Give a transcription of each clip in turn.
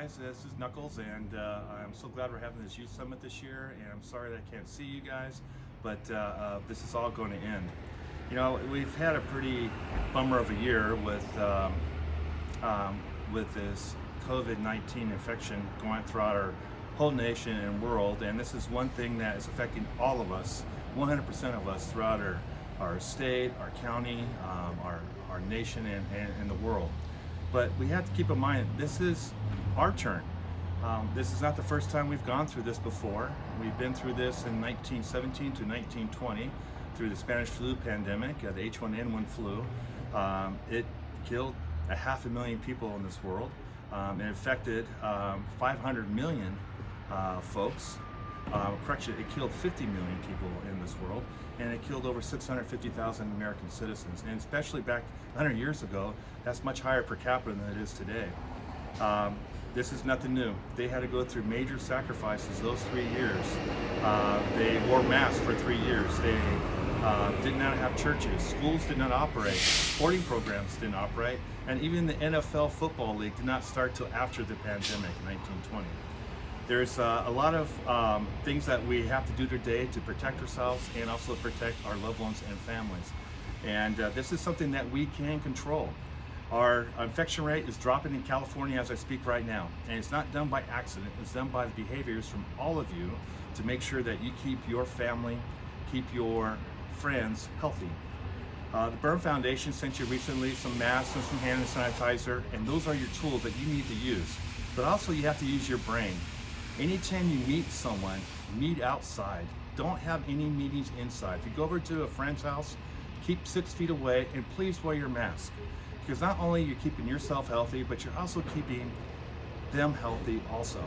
guys, this is Knuckles, and I'm so glad we're having this youth summit this year, and I'm sorry that I can't see you guys, but this is all going to end. You know, we've had a pretty bummer of a year with this COVID-19 infection going throughout our whole nation and world, and this is one thing that is affecting all of us, 100% of us throughout our state, our county, our nation, and the world. But we have to keep in mind, this is our turn. This is not the first time we've gone through this before. We've been through this in 1917 to 1920 through the Spanish flu pandemic, the H1N1 flu. It killed 500,000 people in this world. It infected 500 million folks. Correction, it killed 50 million people in this world, and it killed over 650,000 American citizens. And especially back 100 years ago, that's much higher per capita than it is today. This is nothing new. They had to go through major sacrifices those 3 years. They wore masks for 3 years. They did not have churches. Schools did not operate. Sporting programs didn't operate. And even the NFL Football League did not start till after the pandemic in 1920. There's a lot of things that we have to do today to protect ourselves and also protect our loved ones and families. And this is something that we can control. Our infection rate is dropping in California as I speak right now. And it's not done by accident, it's done by the behaviors from all of you to make sure that you keep your family, keep your friends healthy. The Burn Foundation sent you recently some masks and some hand sanitizer, and those are your tools that you need to use. But also you have to use your brain. Anytime you meet someone, meet outside. Don't have any meetings inside. If you go over to a friend's house, keep 6 feet away, and please wear your mask. Because not only are you keeping yourself healthy, but you're also keeping them healthy also.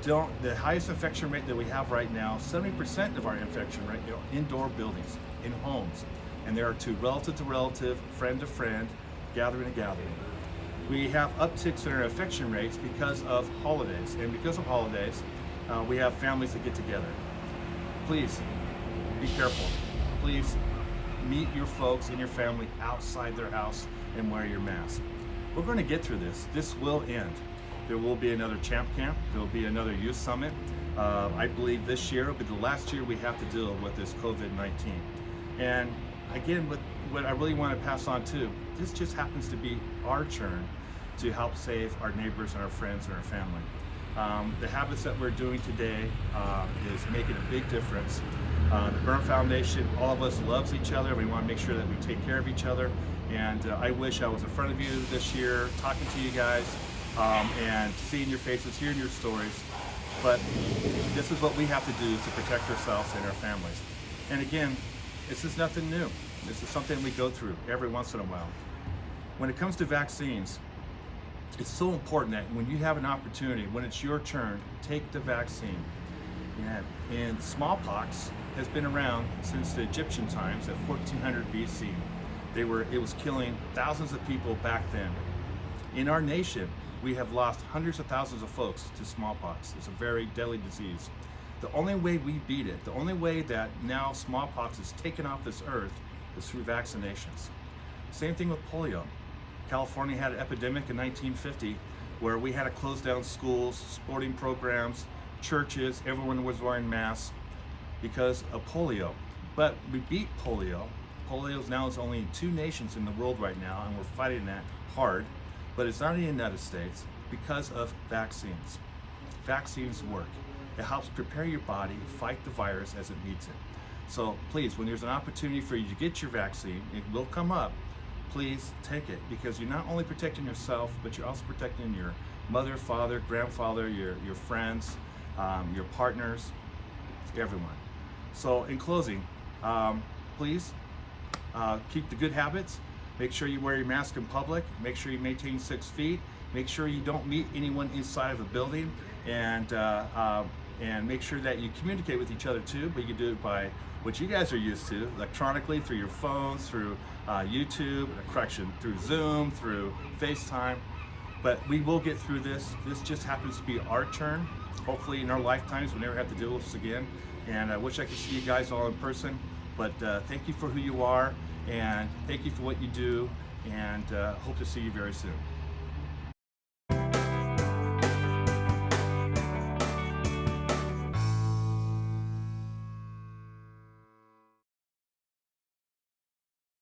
The highest infection rate that we have right now, 70% of our infection rate, indoor buildings, in homes. And there are two, relative to relative, friend to friend, gathering to gathering. We have upticks in our infection rates because of holidays. And because of holidays, we have families that get together. Please be careful. Please meet your folks and your family outside their house and wear your mask. We're going to get through this. This will end. There will be another Champ Camp. There will be another youth summit. I believe this year will be the last year we have to deal with this COVID-19. And again, what I really want to pass on too, this just happens to be our turn to help save our neighbors and our friends and our family. The habits that we're doing today is making a big difference. The Burn Foundation, all of us loves each other. We want to make sure that we take care of each other. And I wish I was in front of you this year, talking to you guys, and seeing your faces, hearing your stories. But this is what we have to do to protect ourselves and our families. And again, this is nothing new. This is something we go through every once in a while. When it comes to vaccines, it's so important that when you have an opportunity, when it's your turn, take the vaccine. And smallpox has been around since the Egyptian times at 1400 BC. It was killing thousands of people back then. In our nation, we have lost hundreds of thousands of folks to smallpox. It's a very deadly disease. The only way we beat it, the only way that now smallpox is taken off this earth is through vaccinations. Same thing with polio. California had an epidemic in 1950 where we had to close down schools, sporting programs, churches, everyone was wearing masks because of polio. But we beat polio. Polio now is only in 2 nations in the world right now, and we're fighting that hard, but it's not in the United States because of vaccines. Vaccines work. It helps prepare your body to fight the virus as it meets it. So please, when there's an opportunity for you to get your vaccine, it will come up, please take it, because you're not only protecting yourself, but you're also protecting your mother, father, grandfather, your friends, your partners, everyone. So in closing, please keep the good habits. Make sure you wear your mask in public. Make sure you maintain 6 feet. Make sure you don't meet anyone inside of a building, and make sure that you communicate with each other too. But you can do it by what you guys are used to, electronically, through your phones, through YouTube, through Zoom, through FaceTime. But we will get through this. This just happens to be our turn. Hopefully in our lifetimes, we never have to deal with this again. And I wish I could see you guys all in person. But thank you for who you are, and thank you for what you do, and hope to see you very soon.